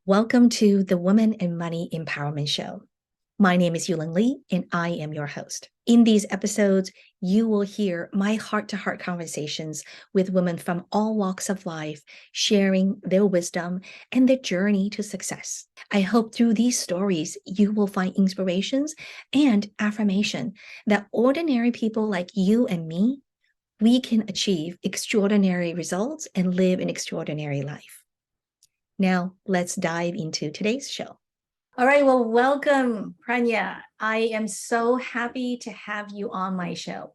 Welcome to the Women and Money Empowerment Show. My name is Yulin and I am your host. In these episodes, you will hear my heart-to-heart conversations with women from all walks of life, sharing their wisdom and their journey to success. I hope through these stories, you will find inspirations and affirmation that ordinary people like you and me, we can achieve extraordinary results and live an extraordinary life. Now, let's dive into today's show. All right, well, welcome, Pradnya. I am so happy to have you on my show.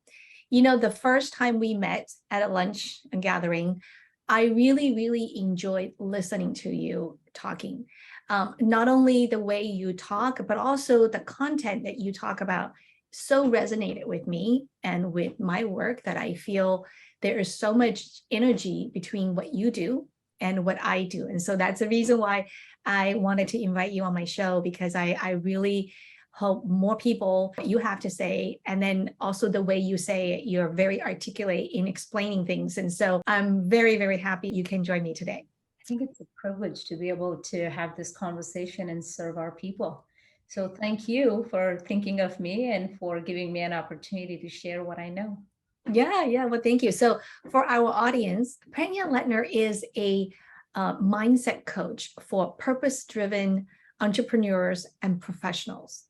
You know, the first time we met at a lunch and gathering, I really enjoyed listening to you talking. Not only the way you talk, but also the content that you talk about so resonated with me and with my work that I feel there is so much energy between what you do and what I do. And so that's the reason why I wanted to invite you on my show, because I really hope more people, what you have to say, and then also the way you say it, you're very articulate in explaining things. And so I'm very happy you can join me today. I think it's a privilege to be able to have this conversation and serve our people. So thank you for thinking of me and for giving me an opportunity to share what I know. Yeah. Well, thank you. So for our audience, Pradnya Leitner is a mindset coach for purpose-driven entrepreneurs and professionals.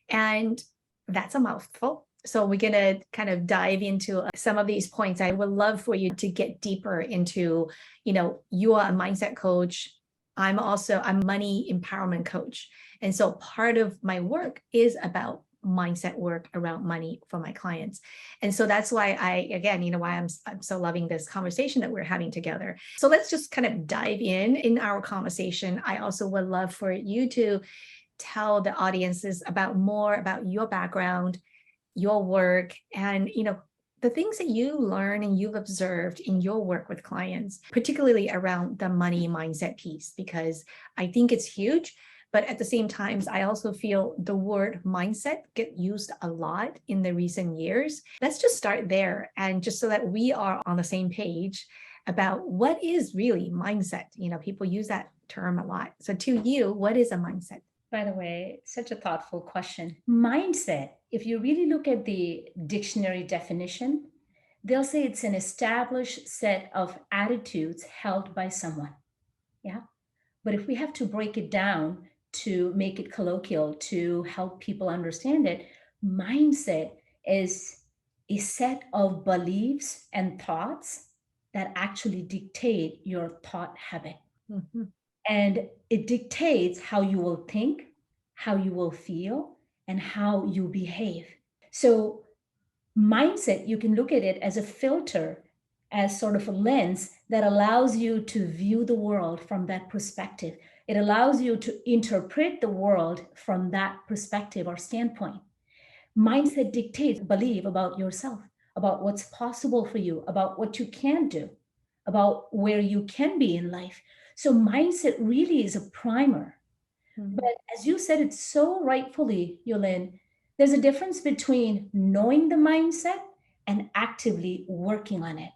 And that's a mouthful. So we're going to kind of dive into some of these points. I would love for you to get deeper into, you are a mindset coach. I'm also a money empowerment coach. And so part of my work is about mindset work around money for my clients. And so that's why why I'm so loving this conversation that we're having together. So let's just kind of dive in our conversation. I also would love for you to tell the audiences more about your background, your work, and, the things that you learn and you've observed in your work with clients, particularly around the money mindset piece, because I think it's huge. But at the same time, I also feel the word mindset get used a lot in the recent years. Let's just start there. And just so that we are on the same page about what is really mindset. People use that term a lot. So to you, what is a mindset? By the way, such a thoughtful question. Mindset, if you really look at the dictionary definition, they'll say it's an established set of attitudes held by someone. Yeah. But if we have to break it down to make it colloquial, to help people understand it, mindset is a set of beliefs and thoughts that actually dictate your thought habit. Mm-hmm. And it dictates how you will think, how you will feel, and how you behave. So, mindset, you can look at it as a filter, as sort of a lens that allows you to view the world from that perspective. It allows you to interpret the world from that perspective or standpoint. Mindset dictates belief about yourself, about what's possible for you, about what you can do, about where you can be in life. So mindset really is a primer. Mm-hmm. But as you said it so rightfully, Yulin, there's a difference between knowing the mindset and actively working on it.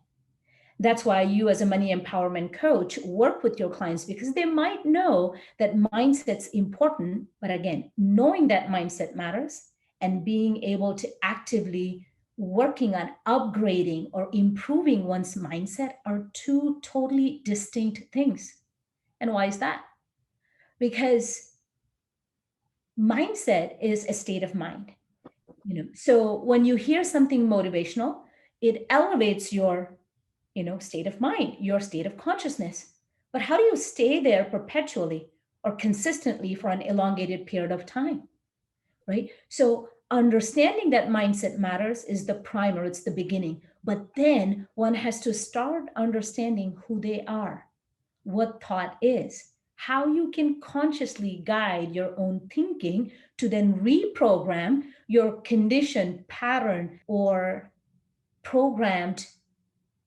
That's why you, as a money empowerment coach, work with your clients, because they might know that mindset's important. But again, knowing that mindset matters and being able to actively working on upgrading or improving one's mindset are two totally distinct things. And why is that? Because mindset is a state of mind. So when you hear something motivational, it elevates your state of mind, your state of consciousness. But how do you stay there perpetually or consistently for an elongated period of time? Right? So understanding that mindset matters is the primer, it's the beginning. But then one has to start understanding who they are, what thought is, how you can consciously guide your own thinking to then reprogram your conditioned pattern or programmed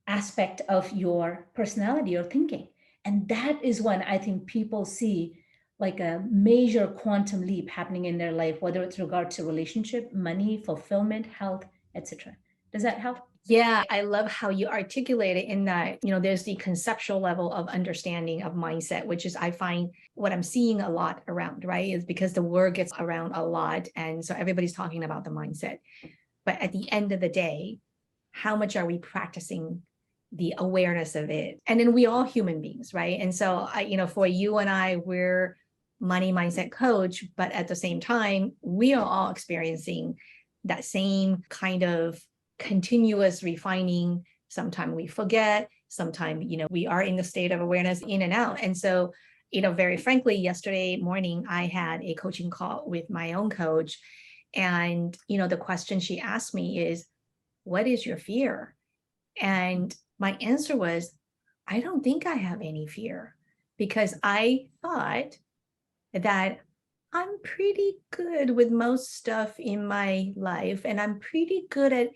aspect of your personality or thinking. And that is when I think people see like a major quantum leap happening in their life, whether it's regard to relationship, money, fulfillment, health, etc. Does that help? Yeah, I love how you articulate it in that, there's the conceptual level of understanding of mindset, which is I find what I'm seeing a lot around, right? Is because the word gets around a lot. And so everybody's talking about the mindset. But at the end of the day, how much are we practicing the awareness of it? And then we all human beings, right? And so for you and I, we're money mindset coach, but at the same time, we are all experiencing that same kind of continuous refining. Sometimes we forget, sometimes, we are in the state of awareness in and out. And so, very frankly, yesterday morning, I had a coaching call with my own coach. And, the question she asked me is, what is your fear? And my answer was, I don't think I have any fear because I thought that I'm pretty good with most stuff in my life and I'm pretty good at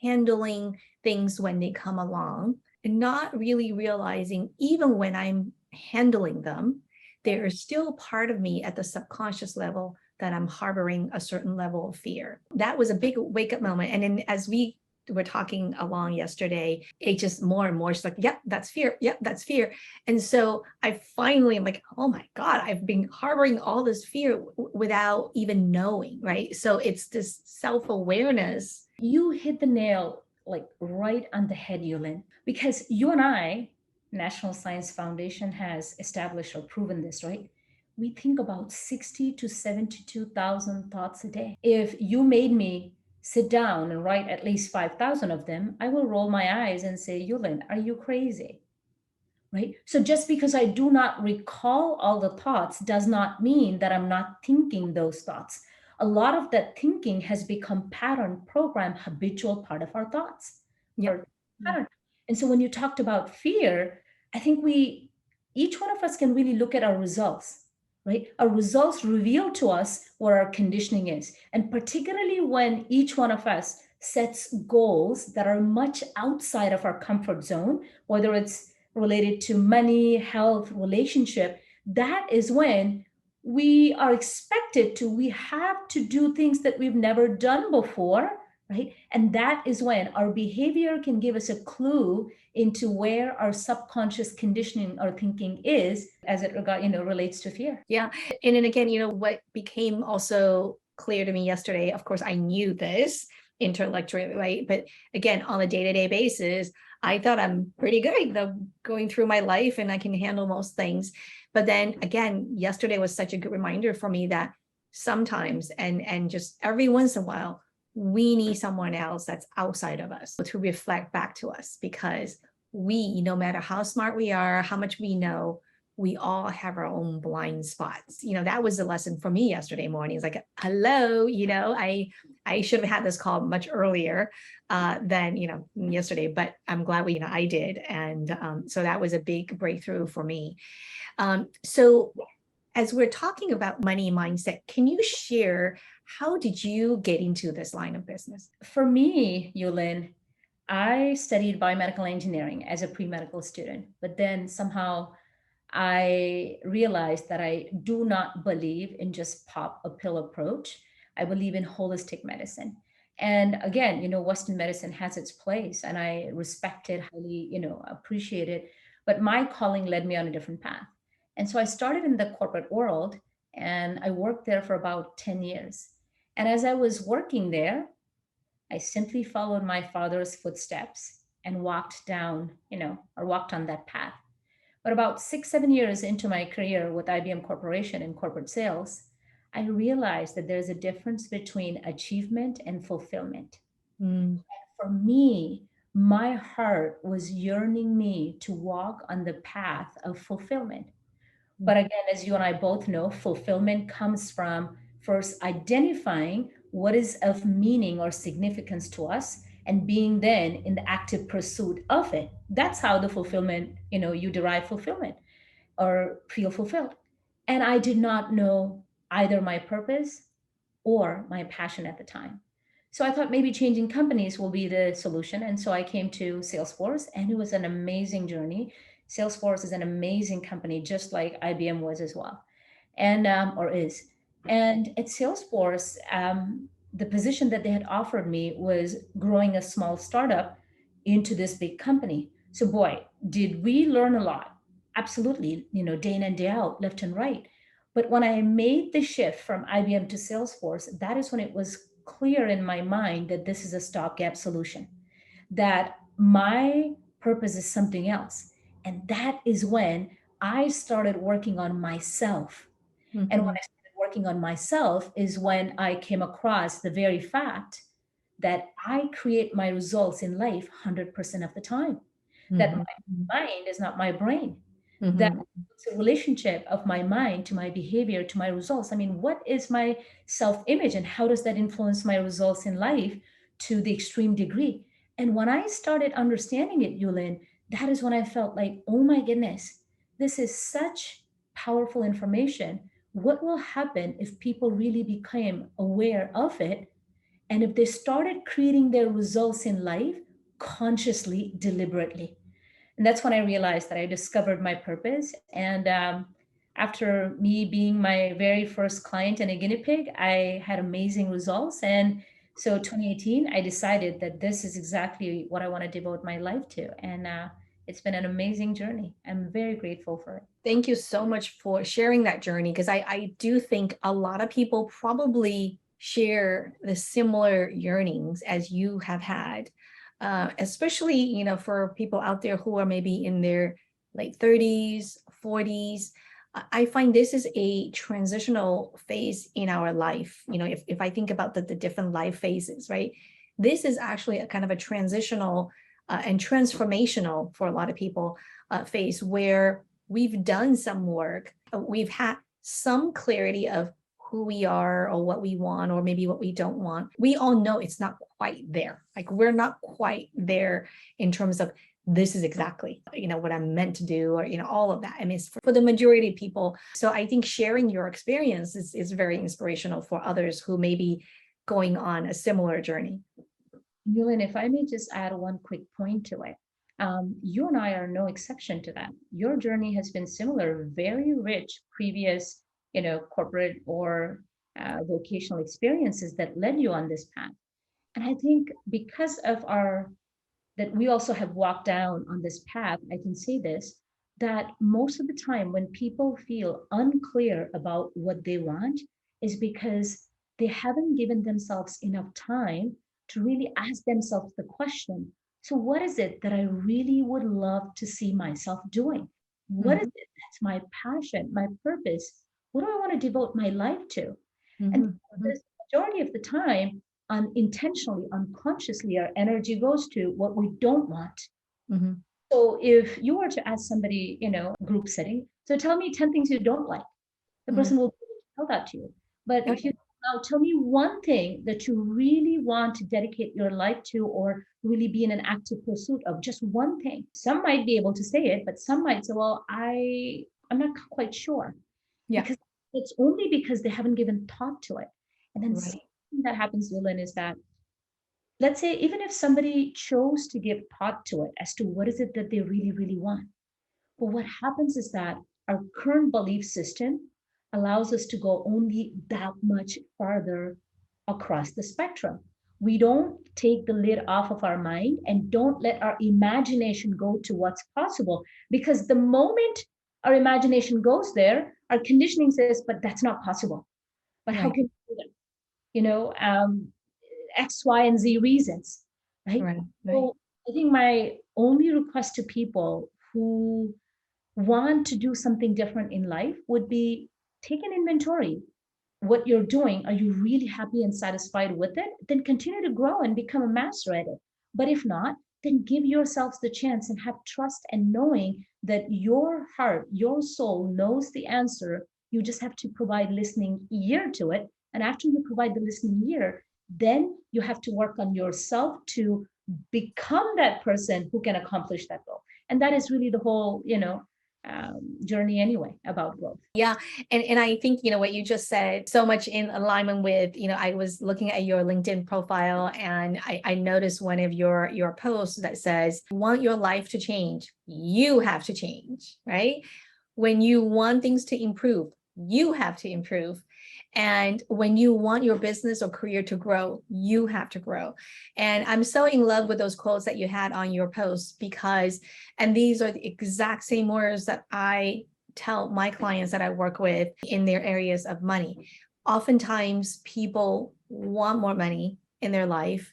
handling things when they come along and not really realizing even when I'm handling them, there is still part of me at the subconscious level that I'm harboring a certain level of fear. That was a big wake up moment. And then as we were talking along yesterday, it just more and more, she's like, yep, that's fear. Yep, that's fear. And so I finally am like, oh my God, I've been harboring all this fear without even knowing, right? So it's this self-awareness. You hit the nail like right on the head, Yulin, because you and I, National Science Foundation has established or proven this, right? We think about 60 to 72,000 thoughts a day. If you made me sit down and write at least 5,000 of them, I will roll my eyes and say, Yulin, are you crazy? Right? So just because I do not recall all the thoughts does not mean that I'm not thinking those thoughts. A lot of that thinking has become pattern, program, habitual part of our thoughts. Yep. Or pattern. And so when you talked about fear, I think each one of us can really look at our results, right? Our results reveal to us what our conditioning is. And particularly when each one of us sets goals that are much outside of our comfort zone, whether it's related to money, health, relationship, that is when we are expected to, we have to do things that we've never done before, right? And that is when our behavior can give us a clue into where our subconscious conditioning or thinking is as it relates to fear. Yeah. And then again, what became also clear to me yesterday, of course, I knew this intellectually, right? But again, on a day-to-day basis, I thought I'm pretty good going through my life and I can handle most things. But then again, yesterday was such a good reminder for me that sometimes and just every once in a while, we need someone else that's outside of us to reflect back to us because we, no matter how smart we are, how much we know, we all have our own blind spots. That was the lesson for me yesterday morning. It's like, hello, I should have had this call much earlier than, yesterday, but I'm glad I did. And so that was a big breakthrough for me. So as we're talking about money mindset, can you share how did you get into this line of business? For me, Yulin, I studied biomedical engineering as a pre-medical student, but then somehow I realized that I do not believe in just pop a pill approach. I believe in holistic medicine. And again, Western medicine has its place and I respect it, highly, appreciate it. But my calling led me on a different path. And so I started in the corporate world and I worked there for about 10 years. And as I was working there, I simply followed my father's footsteps and walked down, or walked on that path. But about 6, 7 years into my career with IBM Corporation in corporate sales, I realized that there's a difference between achievement and fulfillment. Mm. For me, my heart was yearning me to walk on the path of fulfillment. But again, as you and I both know, fulfillment comes from first identifying what is of meaning or significance to us and being then in the active pursuit of it. That's how the fulfillment, you derive fulfillment or feel fulfilled. And I did not know either my purpose or my passion at the time. So I thought maybe changing companies will be the solution. And so I came to Salesforce, and it was an amazing journey. Salesforce is an amazing company, just like IBM was as well, and or is. And at Salesforce, the position that they had offered me was growing a small startup into this big company. So boy, did we learn a lot. Absolutely, day in and day out, left and right. But when I made the shift from IBM to Salesforce, that is when it was clear in my mind that this is a stopgap solution, that my purpose is something else. And that is when I started working on myself. And when Mm-hmm. I started working on myself is when I came across the very fact that I create my results in life 100% of the time, that Mm-hmm. my mind is not my brain, that Mm-hmm. it's a relationship of my mind to my behavior to my results. I mean, what is my self image and how does that influence my results in life to the extreme degree? And when I started understanding it, Yulin, that is when I felt like, oh my goodness, this is such powerful information. What will happen if people really became aware of it? And if they started creating their results in life consciously, deliberately? And that's when I realized that I discovered my purpose. And after me being my very first client and a guinea pig, I had amazing results. And so 2018, I decided that this is exactly what I want to devote my life to. And it's been an amazing journey. I'm very grateful for it. Thank you so much for sharing that journey, because I do think a lot of people probably share the similar yearnings as you have had, especially, for people out there who are maybe in their late 30s, 40s. I find this is a transitional phase in our life. If I think about the different life phases, right? This is actually a kind of a transitional and transformational for a lot of people phase where we've done some work, we've had some clarity of who we are or what we want or maybe what we don't want. We all know it's not quite there. Like, we're not quite there in terms of this is exactly what I'm meant to do, or all of that. I mean, it's for the majority of people. So I think sharing your experience is very inspirational for others who may be going on a similar journey. Yulin, if I may just add one quick point to it. You and I are no exception to that. Your journey has been similar, very rich previous, corporate or vocational experiences that led you on this path. And I think because of that we also have walked down on this path, I can say this, that most of the time when people feel unclear about what they want is because they haven't given themselves enough time to really ask themselves the question, so what is it that I really would love to see myself doing? What is Mhm, it that's my passion, my purpose? What do I want to devote my life to? And mhm, mhm, the majority of the time, unintentionally, unconsciously, our energy goes to what we don't want. mhm. So if you were to ask somebody, group setting, so tell me 10 things you don't like, the Mhm. person will tell that to you. But if Okay. you now tell me one thing that you really want to dedicate your life to or really be in an active pursuit of, just one thing. Some might be able to say it, but some might say, well, I'm not quite sure, Yeah. because it's only because they haven't given thought to it. And then Right. something that happens, Yulin, is that, let's say, even if somebody chose to give thought to it as to what is it that they really, really want, but what happens is that our current belief system allows us to go only that much farther across the spectrum. We don't take the lid off of our mind and don't let our imagination go to what's possible, because the moment our imagination goes there, our conditioning says, but that's not possible. But how Right. can you do that? You know, X, Y, and Z reasons, right? Right. Right. So I think my only request to people who want to do something different in life would be, take an inventory. What you're doing, are you really happy and satisfied with it? Then continue to grow and become a master at it. But if not, then give yourselves the chance and have trust and knowing that your heart, your soul knows the answer. You just have to provide listening ear to it. And after you provide the listening ear, then you have to work on yourself to become that person who can accomplish that goal. And that is really the whole, journey anyway, about growth. Yeah. And I think, what you just said, so much in alignment with, I was looking at your LinkedIn profile, and I noticed one of your posts that says, want your life to change, you have to change, right? When you want things to improve, you have to improve. And when you want your business or career to grow, you have to grow. And I'm so in love with those quotes that you had on your post because, and these are the exact same words that I tell my clients that I work with in their areas of money. Oftentimes, people want more money in their life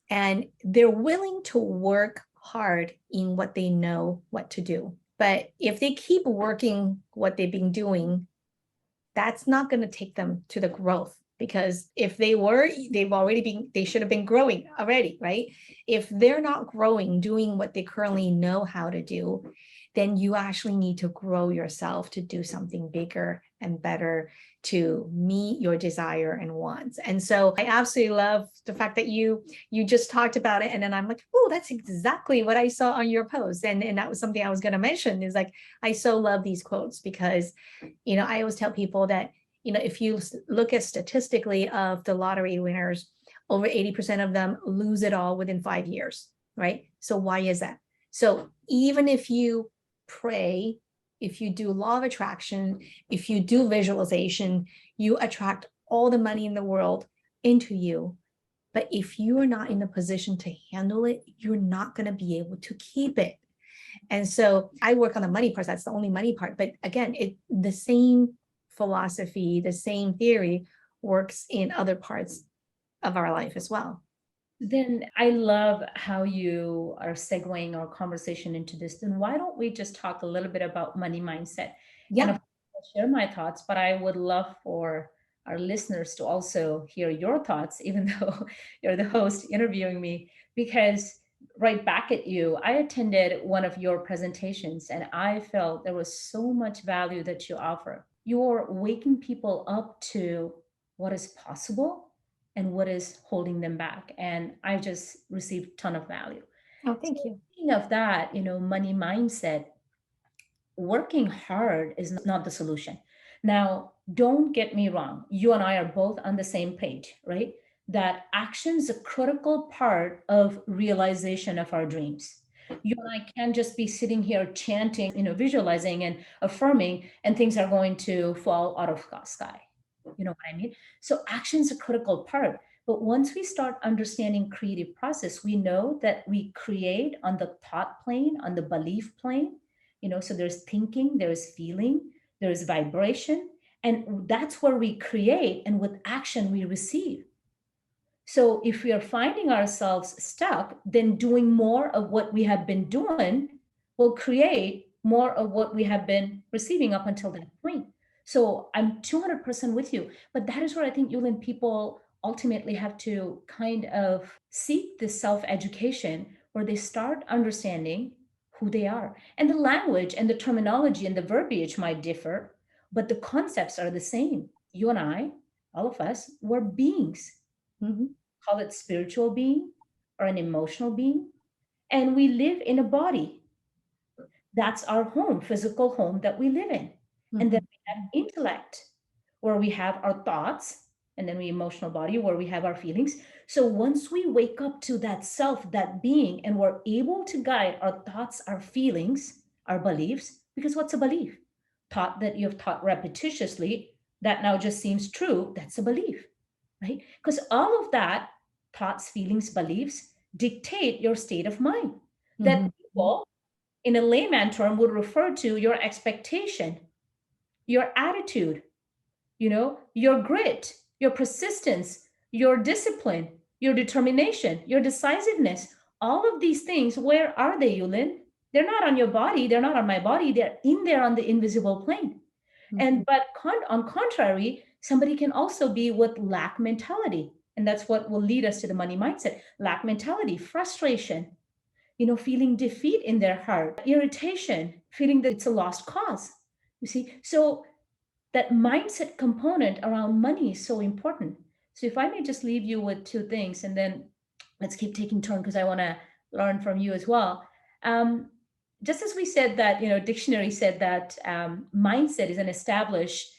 and they're willing to work hard in what they know what to do. But if they keep working what they've been doing, that's not going to take them to the growth, because if they should have been growing already, right? If they're not growing, doing what they currently know how to do, then you actually need to grow yourself to do something bigger and better to meet your desire and wants. And so I absolutely love the fact that you just talked about it. And then I'm like, oh, that's exactly what I saw on your post. And that was something I was going to mention, is like, I so love these quotes because, I always tell people that, if you look at statistically of the lottery winners, over 80% of them lose it all within 5 years, right? So why is that? So even if you pray, if you do law of attraction, if you do visualization, you attract all the money in the world into you. But if you are not in a position to handle it, you're not going to be able to keep it. And so I work on the money part. That's the only money part. But again, the same philosophy, the same theory works in other parts of our life as well. Then I love how you are segueing our conversation into this. Then why don't we just talk a little bit about money mindset? And Yeah. of course, I'll share my thoughts, but I would love for our listeners to also hear your thoughts, even though you're the host interviewing me, because right back at you, I attended one of your presentations and I felt there was so much value that you offer. You're waking people up to what is possible and what is holding them back. And I just received a ton of value. Oh, So thank you. speaking of that, money mindset, working hard is not the solution. Now, don't get me wrong. You and I are both on the same page, right? That action is a critical part of realization of our dreams. You and I can't just be sitting here chanting, visualizing and affirming, and things are going to fall out of the sky. You know what I mean? So action is a critical part. But once we start understanding creative process, we know that we create on the thought plane, on the belief plane. So there's thinking, there's feeling, there's vibration, and that's where we create, and with action we receive. So if we are finding ourselves stuck, then doing more of what we have been doing will create more of what we have been receiving up until that point. So I'm 200% with you. But that is where I think, Yulin, people ultimately have to kind of seek this self education where they start understanding who they are. And the language and the terminology and the verbiage might differ, but the concepts are the same. You and I, all of us, we're beings. Mhm. Call it spiritual being or an emotional being. And we live in a body. That's our home, physical home that we live in. And then Mhm. we have intellect, where we have our thoughts, and then we emotional body, where we have our feelings. So once we wake up to that self, that being, and we're able to guide our thoughts, our feelings, our beliefs, because what's a belief? Thought that you have taught repetitiously that now just seems true, that's a belief, right? Because all of that, thoughts, feelings, beliefs, dictate your state of mind. That Mhm. people in a layman term would refer to your expectation, your attitude, your grit, your persistence, your discipline, your determination, your decisiveness. All of these things, where are they, Yulin? They're not on your body, they're not on my body, they're in there on the invisible plane. Mhm. And but on contrary, somebody can also be with lack mentality. And that's what will lead us to the money mindset. Lack mentality, frustration, feeling defeat in their heart, irritation, feeling that it's a lost cause. You see, so that mindset component around money is so important. So if I may just leave you with two things, and then let's keep taking turn because I want to learn from you as well. Um, just as we said that, dictionary said that mindset is an established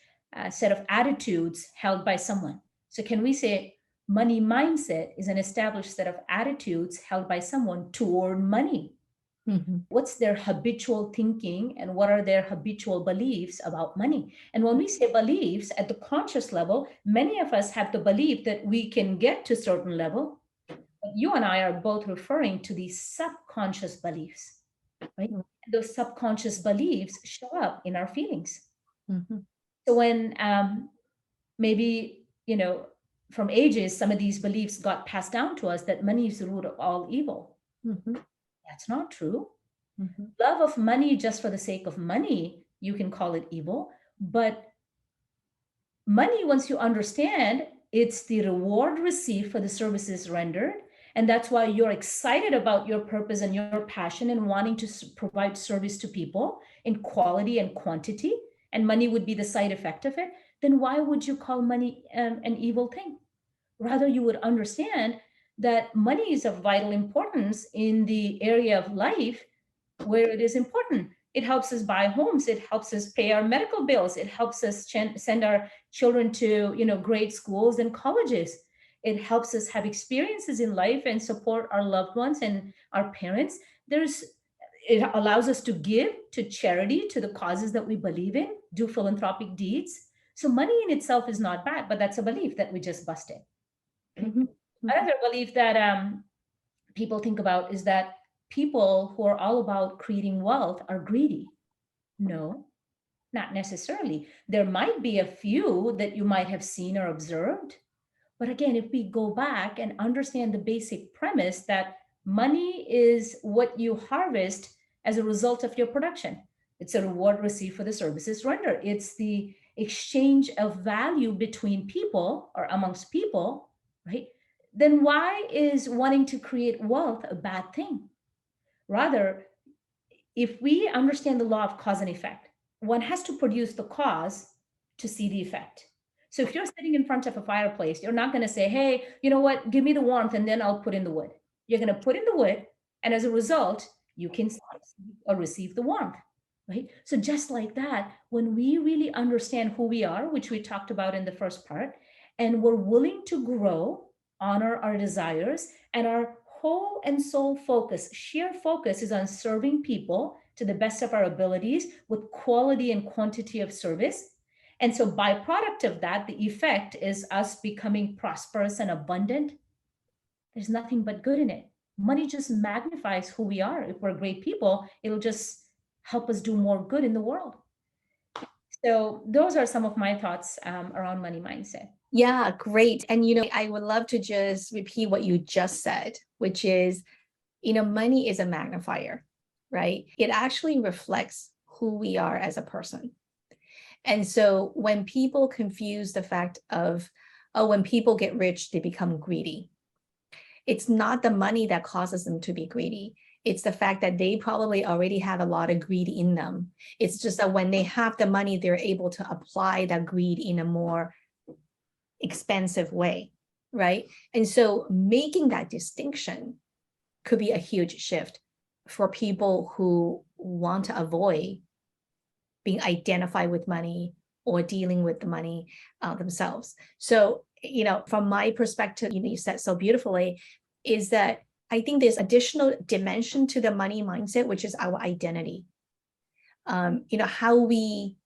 set of attitudes held by someone. So can we say money mindset is an established set of attitudes held by someone toward money? Mhm. What's their habitual thinking and what are their habitual beliefs about money. And when we say beliefs at the conscious level, many of us have the belief that we can get to a certain level. But you and I are both referring to these subconscious beliefs, right? And those subconscious beliefs show up in our feelings. Mhm. So when maybe, from ages, some of these beliefs got passed down to us that money is the root of all evil. Mhm. That's not true. Mhm. Love of money just for the sake of money, you can call it evil. But money, once you understand, it's the reward received for the services rendered. And that's why you're excited about your purpose and your passion and wanting to provide service to people in quality and quantity. And money would be the side effect of it. Then why would you call money an evil thing? Rather, you would understand that money is of vital importance in the area of life where it is important. It helps us buy homes. It helps us pay our medical bills. It helps us send our children to, great schools and colleges. It helps us have experiences in life and support our loved ones and our parents. It allows us to give to charity, to the causes that we believe in, do philanthropic deeds. So money in itself is not bad, but that's a belief that we just busted. Right? Mhm. Mhm. Another belief that people think about is that people who are all about creating wealth are greedy. No, not necessarily. There might be a few that you might have seen or observed. But again, if we go back and understand the basic premise that money is what you harvest as a result of your production, it's a reward received for the services rendered. It's the exchange of value between people or amongst people, right? Then why is wanting to create wealth a bad thing? Rather, if we understand the law of cause and effect, one has to produce the cause to see the effect. So if you're sitting in front of a fireplace, you're not going to say, hey, you know what, give me the warmth and then I'll put in the wood. You're going to put in the wood, and as a result, you can see or receive the warmth, right? So just like that, when we really understand who we are, which we talked about in the first part, and we're willing to grow, honor our desires, and our whole and soul focus, sheer focus is on serving people to the best of our abilities with quality and quantity of service. And so byproduct of that, the effect is us becoming prosperous and abundant. There's nothing but good in it. Money just magnifies who we are. If we're great people, it'll just help us do more good in the world. So those are some of my thoughts around money mindset. Yeah, great. And I would love to just repeat what you just said, which is, money is a magnifier, right? It actually reflects who we are as a person. And so when people confuse the fact of, oh, when people get rich, they become greedy. It's not the money that causes them to be greedy. It's the fact that they probably already have a lot of greed in them. It's just that when they have the money, they're able to apply that greed in a more expensive way, right? And so making that distinction could be a huge shift for people who want to avoid being identified with money or dealing with the money themselves. So, from my perspective, you said so beautifully, is that I think there's additional dimension to the money mindset, which is our identity. How we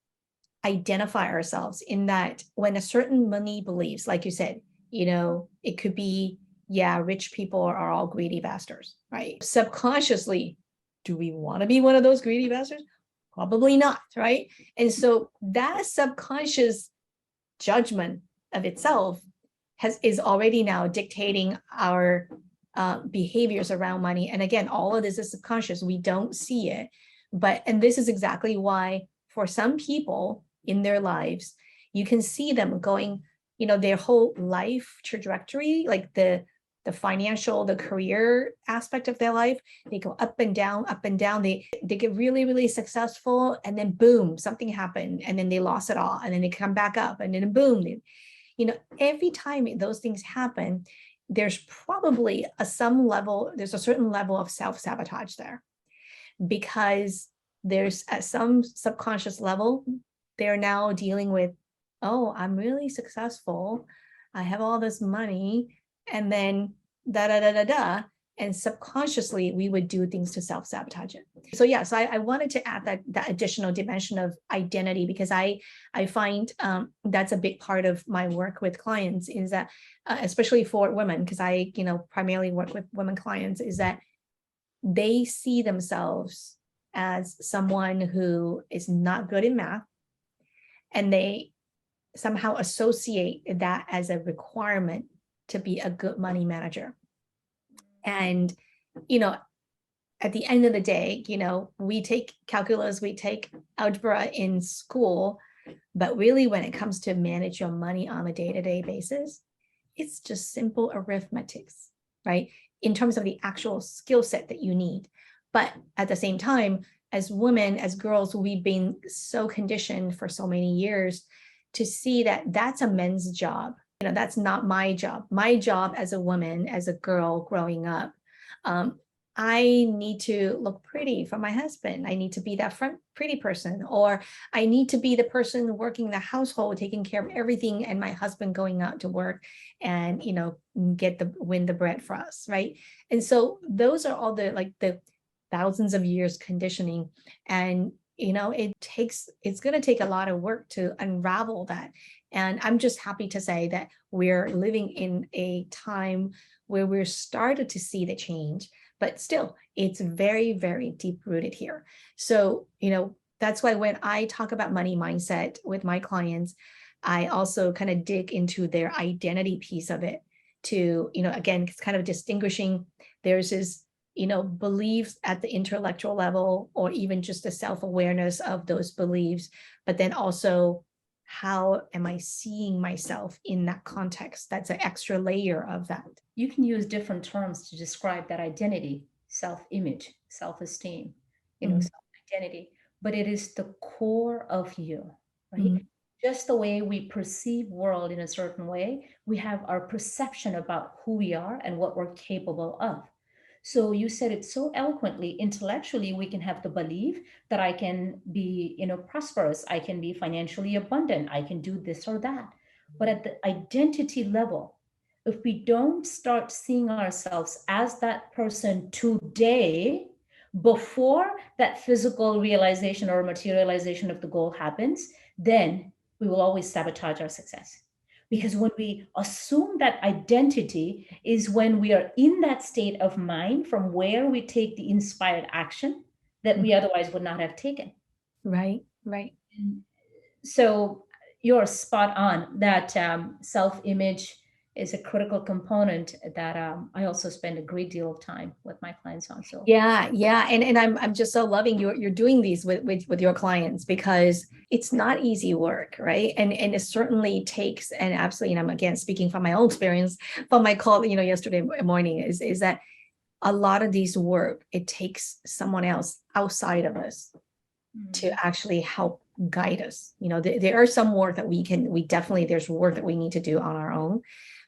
identify ourselves in that when a certain money beliefs, like you said, it could be, yeah, rich people are all greedy bastards, right? Subconsciously, do we want to be one of those greedy bastards? Probably not, right? And so that subconscious judgment of itself is already now dictating our behaviors around money. And again, all of this is subconscious. We don't see it. And this is exactly why for some people in their lives, you can see them going, their whole life trajectory, like the financial, the career aspect of their life, they go up and down, up and down. They get really, really successful, and then boom, something happened, and then they lost it all, and then they come back up, and then boom. Every time those things happen, there's probably there's a certain level of self-sabotage there, because there's at some subconscious level, they're now dealing with, oh, I'm really successful, I have all this money, and then da da da da da, And subconsciously, we would do things to self-sabotage it. So yeah, so I wanted to add that additional dimension of identity, because I find that's a big part of my work with clients, is that especially for women, because I primarily work with women clients, is that they see themselves as someone who is not good in math, and they somehow associate that as a requirement to be a good money manager. And, at the end of the day, we take calculus, we take algebra in school, but really when it comes to manage your money on a day-to-day basis, it's just simple arithmetics, right? In terms of the actual skill set that you need. But at the same time, as women, as girls, we've been so conditioned for so many years to see that that's a men's job. That's not my job. My job as a woman, as a girl growing up, I need to look pretty for my husband. I need to be that front pretty person, or I need to be the person working the household, taking care of everything, and my husband going out to work and win the bread for us, right? And so those are all the thousands of years conditioning, and it's going to take a lot of work to unravel that. And I'm just happy to say that we're living in a time where we're started to see the change, but still it's very, very deep rooted here. So, that's why when I talk about money mindset with my clients, I also kind of dig into their identity piece of it to, again, it's kind of distinguishing. There's this, beliefs at the intellectual level, or even just the self-awareness of those beliefs, but then also, how am I seeing myself in that context? That's an extra layer of that. You can use different terms to describe that identity: self-image, self-esteem, self-identity, but it is the core of you, right? Mm-hmm. Just the way we perceive world in a certain way, we have our perception about who we are and what we're capable of. So you said it so eloquently. Intellectually, we can have the belief that I can be, prosperous, I can be financially abundant, I can do this or that. But at the identity level, if we don't start seeing ourselves as that person today, before that physical realization or materialization of the goal happens, then we will always sabotage our success. Because when we assume that identity is when we are in that state of mind from where we take the inspired action that we otherwise would not have taken. Right, right. So you're spot on that self-image is a critical component that I also spend a great deal of time with my clients on. So yeah, and I'm just so loving you're doing these with your clients, because it's not easy work, right? And it certainly takes, and absolutely, and I'm again speaking from my own experience from my call, yesterday morning, is that a lot of these work, it takes someone else outside of us to actually help guide us. There are some work that there's work that we need to do on our own,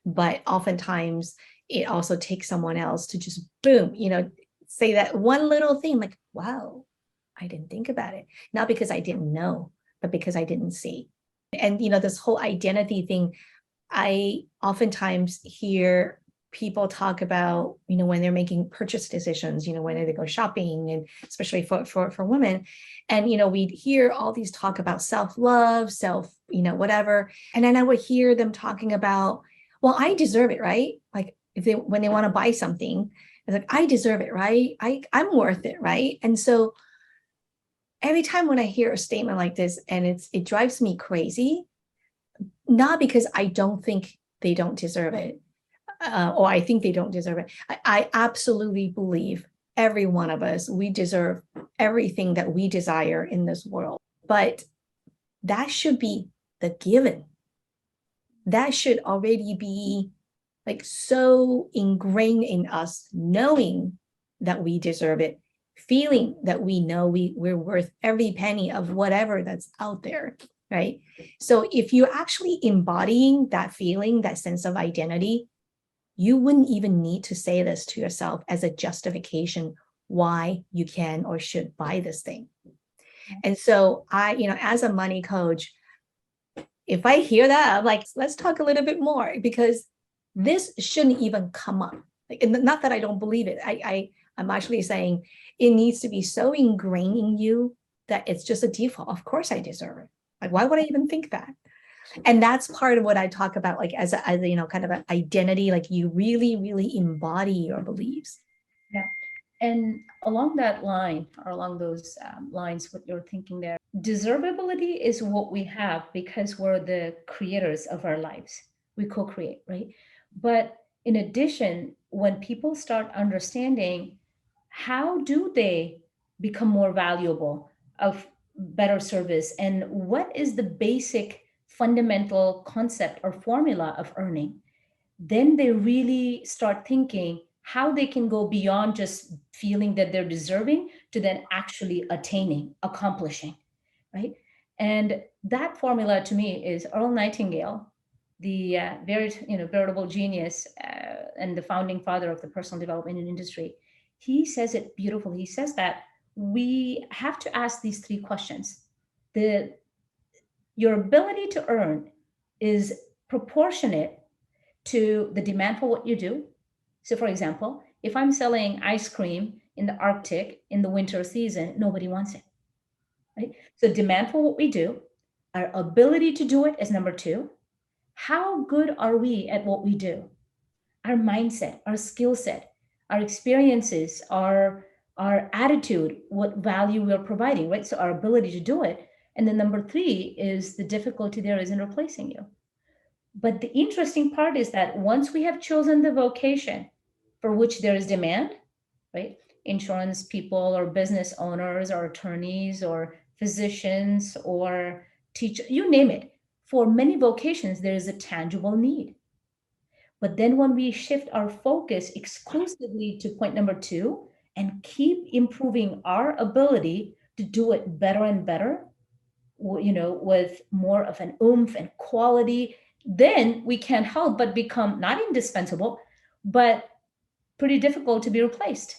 but oftentimes it also takes someone else to just boom, say that one little thing, like, wow, I didn't think about it. Not because I didn't know, but because I didn't see. And this whole identity thing, I oftentimes hear people talk about, when they're making purchase decisions, when they go shopping, and especially for women. And, we'd hear all these talk about self-love, whatever. And then I would hear them talking about, well, I deserve it, right? Like when they want to buy something, it's like, I deserve it, right? I'm worth it, right? And so every time when I hear a statement like this, and it drives me crazy, not because I don't think they don't deserve it, or I think they don't deserve it. I absolutely believe every one of us, we deserve everything that we desire in this world. But that should be the given. That should already be like so ingrained in us, knowing that we deserve it, feeling that we know we're worth every penny of whatever that's out there, right? So if you're actually embodying that feeling, that sense of identity, you wouldn't even need to say this to yourself as a justification why you can or should buy this thing. And so I, as a money coach, if I hear that, I'm like, let's talk a little bit more, because this shouldn't even come up. And not that I don't believe it. I'm actually saying it needs to be so ingrained in you that it's just a default. Of course I deserve it. Like, why would I even think that? And that's part of what I talk about, like as a kind of an identity, like you really, really embody your beliefs. Yeah. And along that line, or along those lines, what you're thinking there, deservability is what we have because we're the creators of our lives. We co create, right? But in addition, when people start understanding how do they become more valuable, of better service, and what is the basic fundamental concept or formula of earning, then they really start thinking how they can go beyond just feeling that they're deserving to then actually attaining, accomplishing, right? And that formula to me is Earl Nightingale, the very veritable genius and the founding father of the personal development industry. He says it beautifully. He says that we have to ask these three questions. The Your ability to earn is proportionate to the demand for what you do. So, for example, if I'm selling ice cream in the Arctic in the winter season, nobody wants it, right? So, demand for what we do, our ability to do it is number two. How good are we at what we do? Our mindset, our skill set, our experiences, our attitude, what value we're providing, right? So, our ability to do it. And then number three is the difficulty there is in replacing you. But the interesting part is that once we have chosen the vocation for which there is demand, right? Insurance people or business owners or attorneys or physicians or teachers, you name it. For many vocations, there is a tangible need. But then when we shift our focus exclusively to point number two and keep improving our ability to do it better and better, with more of an oomph and quality, then we can't help but become not indispensable, but pretty difficult to be replaced.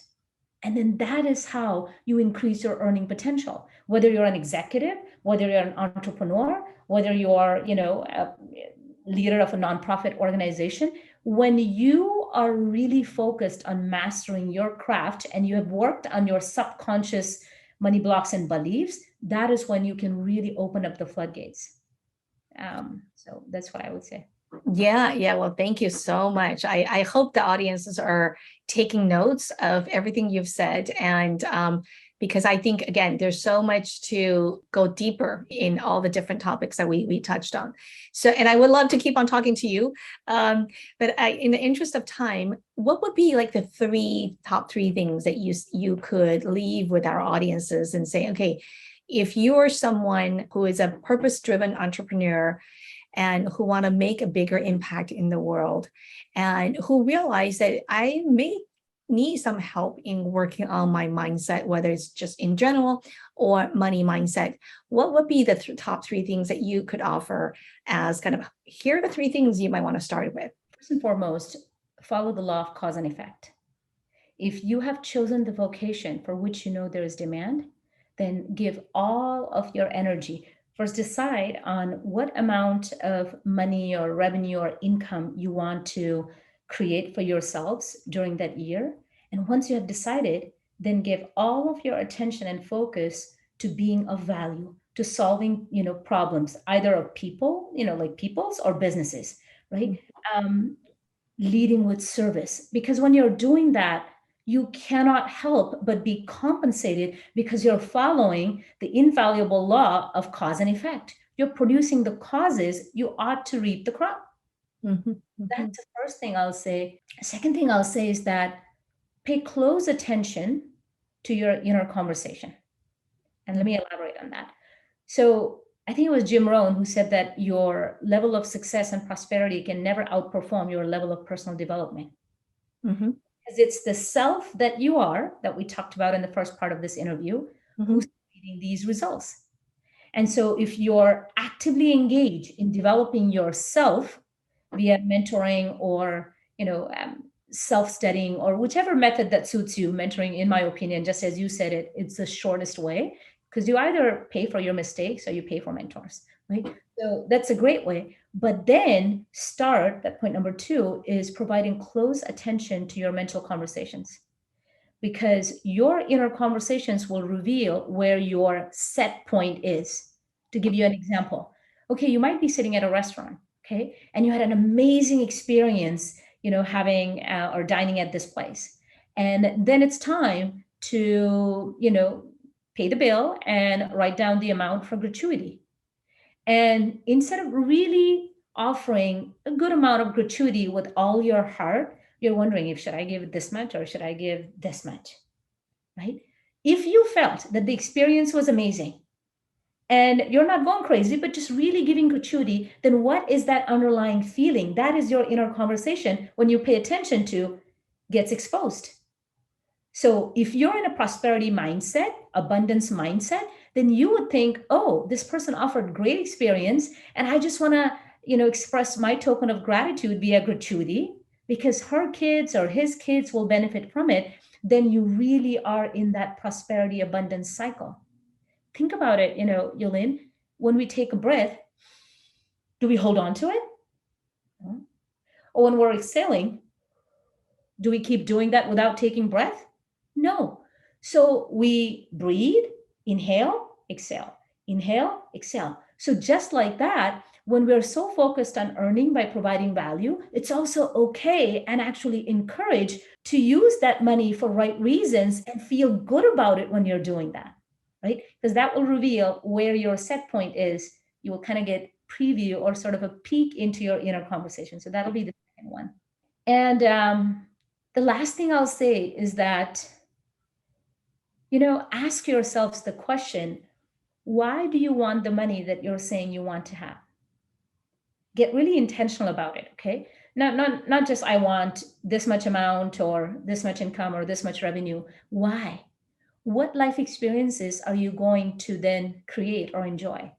And then that is how you increase your earning potential. Whether you're an executive, whether you're an entrepreneur, whether you are, a leader of a nonprofit organization, when you are really focused on mastering your craft and you have worked on your subconscious money blocks and beliefs, that is when you can really open up the floodgates. So that's what I would say. Yeah. Well, thank you so much. I hope the audiences are taking notes of everything you've said. And because I think, again, there's so much to go deeper in all the different topics that we touched on. So, and I would love to keep on talking to you. But in the interest of time, what would be like the top three things that you could leave with our audiences and say, okay, if you're someone who is a purpose-driven entrepreneur and who want to make a bigger impact in the world and who realize that I may need some help in working on my mindset, whether it's just in general or money mindset, what would be the top three things that you could offer as kind of, here are the three things you might want to start with? First and foremost, follow the law of cause and effect. If you have chosen the vocation for which you know there is demand, then give all of your energy. First, decide on what amount of money or revenue or income you want to create for yourselves during that year. And once you have decided, then give all of your attention and focus to being of value, to solving, problems, either of people, like people's or businesses, right? Leading with service. Because when you're doing that, you cannot help but be compensated because you're following the invaluable law of cause and effect. You're producing the causes, you ought to reap the crop. Mm-hmm. That's the first thing I'll say. Second thing I'll say is that pay close attention to your inner conversation. And let me elaborate on that. So I think it was Jim Rohn who said that your level of success and prosperity can never outperform your level of personal development. Mm-hmm. Because it's the self that you are, that we talked about in the first part of this interview, who's creating these results. And so if you're actively engaged in developing yourself via mentoring or, self-studying or whichever method that suits you, mentoring, in my opinion, just as you said it's the shortest way, because you either pay for your mistakes or you pay for mentors, right? So that's a great way. But then start, that point number two is providing close attention to your mental conversations, because your inner conversations will reveal where your set point is. To give you an example, okay, you might be sitting at a restaurant, okay, and you had an amazing experience, having or dining at this place. And then it's time to, pay the bill and write down the amount for gratuity. And instead of really offering a good amount of gratuity with all your heart, you're wondering if should I give this much or should I give this much, right? If you felt that the experience was amazing and you're not going crazy, but just really giving gratuity, then what is that underlying feeling? That is your inner conversation when you pay attention to gets exposed. So if you're in a prosperity mindset, abundance mindset, then you would think, oh, this person offered great experience, and I just want to, express my token of gratitude via gratuity because her kids or his kids will benefit from it. Then you really are in that prosperity abundance cycle. Think about it, Yulin, when we take a breath, do we hold on to it? Or when we're exhaling, do we keep doing that without taking breath? No. So we breathe, inhale, exhale, inhale, exhale. So just like that, when we're so focused on earning by providing value, it's also okay and actually encouraged to use that money for right reasons and feel good about it when you're doing that, right? Because that will reveal where your set point is. You will kind of get preview or sort of a peek into your inner conversation. So that'll be the second one. And the last thing I'll say is that, ask yourselves the question, why do you want the money that you're saying you want to have? Get really intentional about it, okay? Not just I want this much amount or this much income or this much revenue. Why? What life experiences are you going to then create or enjoy?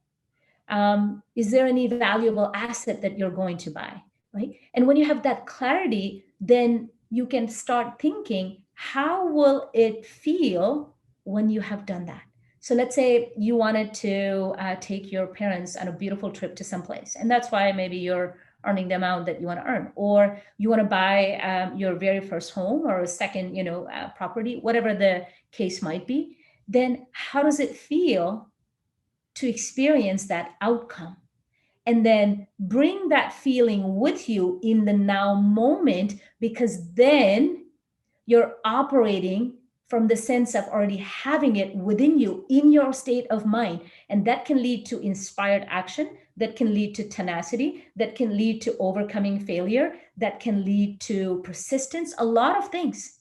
Is there any valuable asset that you're going to buy, right? And when you have that clarity, then you can start thinking, how will it feel when you have done that? So let's say you wanted to take your parents on a beautiful trip to someplace, and that's why maybe you're earning the amount that you want to earn, or you want to buy your very first home or a second, property, whatever the case might be. Then how does it feel to experience that outcome? And then bring that feeling with you in the now moment, because then you're operating from the sense of already having it within you in your state of mind. And that can lead to inspired action, that can lead to tenacity, that can lead to overcoming failure, that can lead to persistence, a lot of things.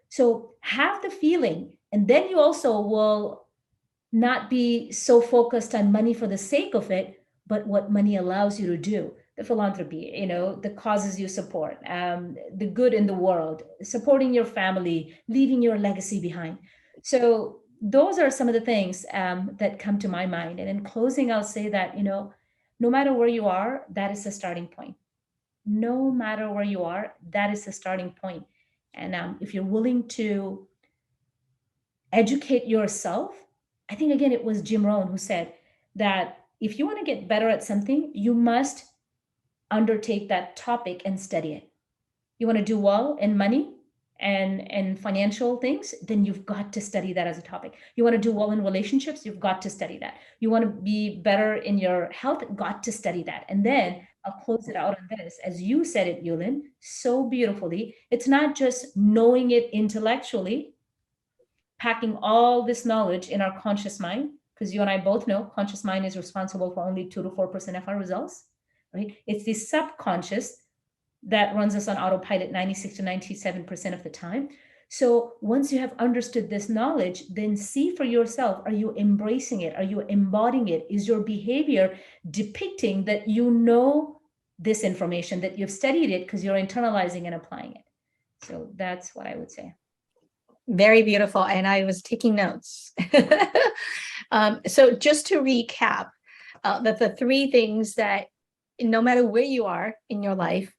So have the feeling, and then you also will not be so focused on money for the sake of it, but what money allows you to do. The philanthropy, the causes you support, the good in the world, supporting your family, leaving your legacy behind. So those are some of the things that come to my mind. And in closing, I'll say that, no matter where you are, that is the starting point. No matter where you are, that is the starting point. And if you're willing to educate yourself, I think, again, it was Jim Rohn who said that if you want to get better at something, you must undertake that topic and study it. You want to do well in money and financial things, then you've got to study that as a topic. You want to do well in relationships, you've got to study that. You want to be better in your health, got to study that. And then I'll close it out on this. As you said it, Yulin, so beautifully, it's not just knowing it intellectually, packing all this knowledge in our conscious mind, because you and I both know conscious mind is responsible for only 2 to 4% of our results, right? It's the subconscious that runs us on autopilot 96 to 97% of the time. So once you have understood this knowledge, then see for yourself, are you embracing it? Are you embodying it? Is your behavior depicting that you know this information, that you've studied it because you're internalizing and applying it? So that's what I would say. Very beautiful. And I was taking notes. So just to recap, that the three things that no matter where you are in your life,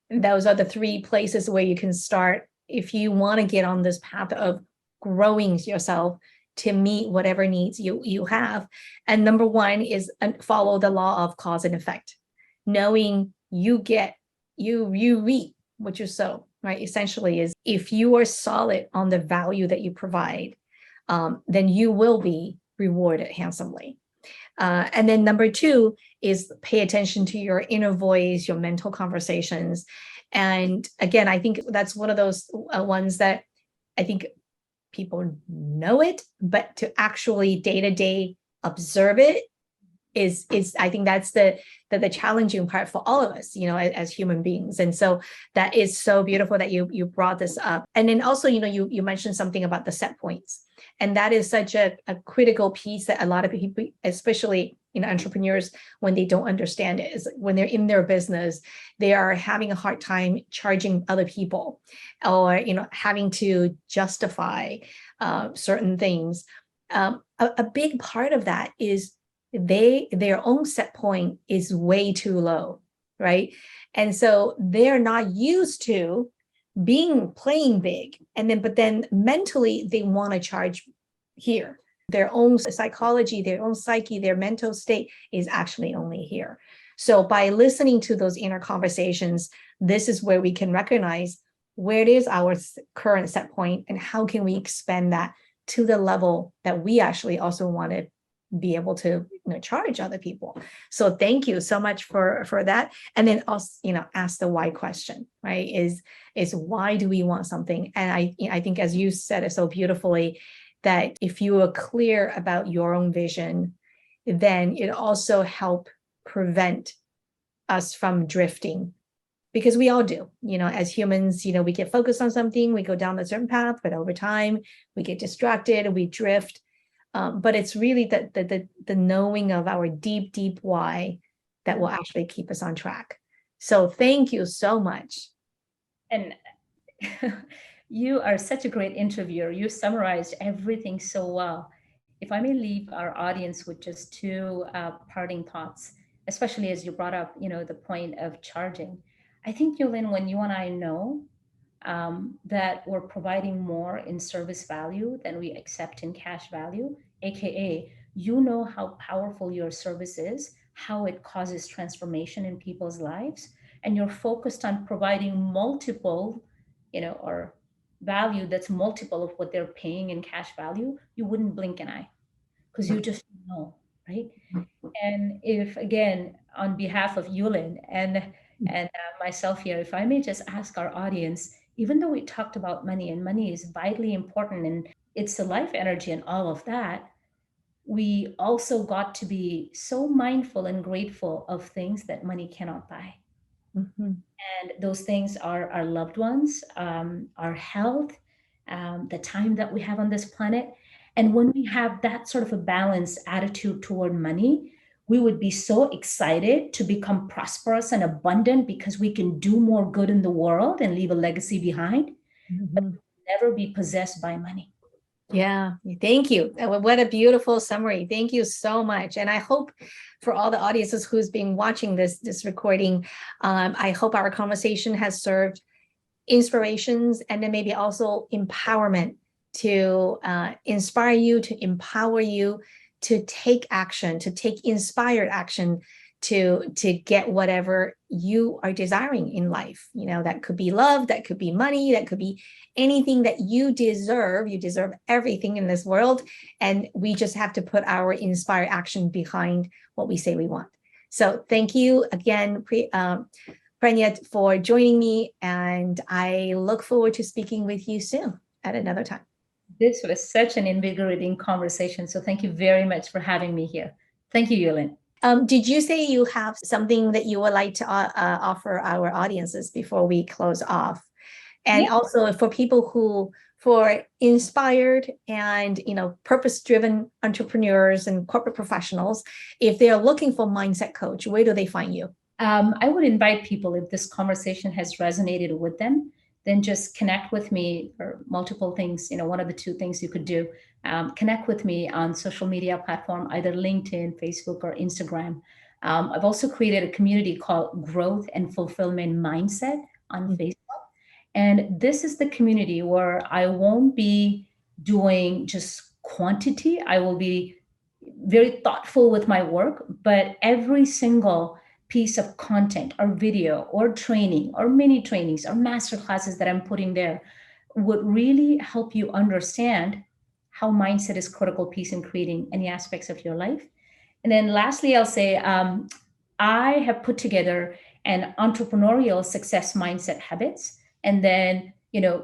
those are the three places where you can start if you want to get on this path of growing yourself to meet whatever needs you have. And number one is follow the law of cause and effect, knowing you reap what you sow, right? Essentially, is if you are solid on the value that you provide, then you will be rewarded handsomely. And then number two is pay attention to your inner voice, your mental conversations. And again, I think that's one of those ones that I think people know it, but to actually day to day observe it is I think that's the challenging part for all of us, as human beings. And so that is so beautiful that you brought this up. And then also, you mentioned something about the set points. And that is such a critical piece that a lot of people, especially entrepreneurs, when they don't understand it, is when they're in their business, they are having a hard time charging other people, or having to justify certain things. A big part of that is their own set point is way too low, right? And so they're not used to playing big, but then mentally they want to charge here. Their own psychology, their own psyche, their mental state is actually only here. So by listening to those inner conversations, this is where we can recognize where it is our current set point and how can we expand that to the level that we actually also want to be able to charge other people. So thank you so much for that. And then also ask the why question, right? Is why do we want something? And I think, as you said it so beautifully, that if you are clear about your own vision, then it also help prevent us from drifting, because we all do, as humans, we get focused on something, we go down a certain path, but over time we get distracted and we drift. But it's really the knowing of our deep why that will actually keep us on track. So thank you so much. And you are such a great interviewer. You summarized everything so well. If I may leave our audience with just two parting thoughts, especially as you brought up, the point of charging. I think, Yulin, when you and I know that we're providing more in service value than we accept in cash value, aka how powerful your service is, how it causes transformation in people's lives, and you're focused on providing multiple, or value that's multiple of what they're paying in cash value, you wouldn't blink an eye, because you just know, right? And if, again, on behalf of Yulin and myself here, if I may just ask our audience, even though we talked about money, and money is vitally important and it's the life energy and all of that, we also got to be so mindful and grateful of things that money cannot buy. Mm-hmm. And those things are our loved ones, our health, the time that we have on this planet. And when we have that sort of a balanced attitude toward money, we would be so excited to become prosperous and abundant because we can do more good in the world and leave a legacy behind, but never be possessed by money. Yeah, thank you. What a beautiful summary. Thank you so much. And I hope for all the audiences who's been watching this recording, I hope our conversation has served inspirations and then maybe also empowerment to inspire you, to empower you to take action, to take inspired action to get whatever you are desiring in life. That could be love, that could be money, that could be anything that you deserve. You deserve everything in this world. And we just have to put our inspired action behind what we say we want. So thank you again, Pradnya, for joining me. And I look forward to speaking with you soon at another time. This was such an invigorating conversation. So thank you very much for having me here. Thank you, Yulin. Did you say you have something that you would like to offer our audiences before we close off? And also for people for inspired and purpose-driven entrepreneurs and corporate professionals, if they are looking for mindset coach, where do they find you? I would invite people, if this conversation has resonated with them, then just connect with me, or multiple things. One of the two things you could do, connect with me on social media platform, either LinkedIn, Facebook, or Instagram. I've also created a community called Growth and Fulfillment Mindset on Facebook. And this is the community where I won't be doing just quantity. I will be very thoughtful with my work, but every single piece of content or video or training or mini trainings or master classes that I'm putting there would really help you understand how mindset is critical piece in creating any aspects of your life. And then lastly, I'll say I have put together an entrepreneurial success mindset habits, and then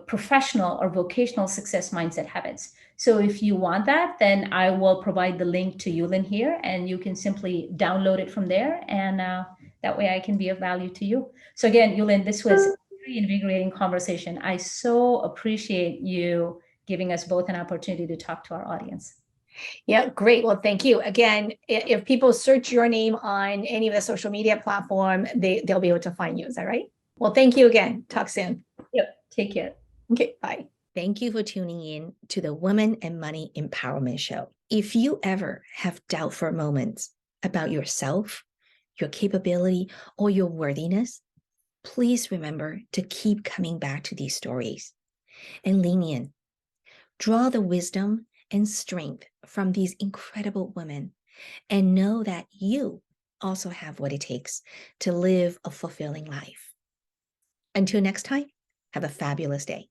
professional or vocational success mindset habits. So if you want that, then I will provide the link to Yulin here, and you can simply download it from there, and that way I can be of value to you. So again, Yulin, this was a very invigorating conversation. I so appreciate you giving us both an opportunity to talk to our audience. Yeah, great. Well, thank you. Again, if people search your name on any of the social media platform, they'll be able to find you. Is that right? Well, thank you again. Talk soon. Yep. Take care. Okay, bye. Thank you for tuning in to the Women and Money Empowerment Show. If you ever have doubt for moments about yourself, your capability, or your worthiness, please remember to keep coming back to these stories and lean in. Draw the wisdom and strength from these incredible women, and know that you also have what it takes to live a fulfilling life. Until next time, have a fabulous day.